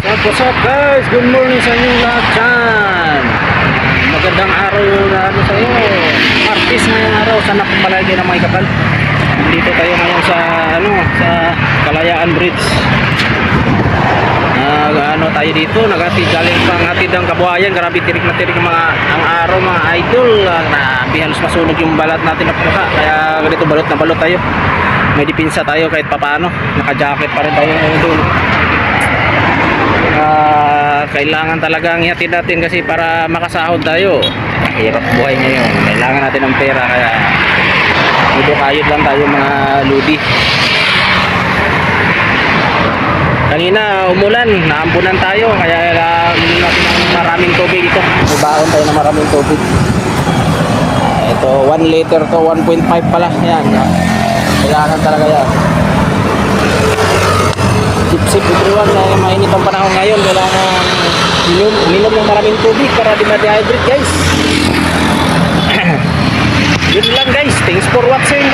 What's up guys? Good morning sa inyo lahat dyan. Magandang araw na ano sa iyo. Martis ngayong araw. Sana po palagi na mga kapal. Dito tayo ngayon sa sa Kalayaan Bridge. Ano tayo dito? Naghatid galing pang hatid ng kabuhayan. Grabe tirik na tirik ang araw mga idol. Grabe halos masunog yung balat natin na pusa. Kaya ganito balot na balot tayo. May dipinsa tayo kahit papaano. Naka-jacket pa rin tayo ngayon doon. Kailangan talagang ihatid natin kasi para makasahod tayo. Hirap buhay ngayon, kailangan natin ng pera, kaya kayod lang tayo mga ludi. Kanina umulan, naambunan tayo, kaya uminom natin ng maraming tubig ito. Ibaon tayo ng maraming tubig. Ito 1 liter to 1.5 pala. Yan, kailangan talaga yan. Sip everyone, na mainit ang panahon ngayon, kailangan minom ng maraming tubig para di ma-dehydrate guys. Yun lang guys, thanks for watching.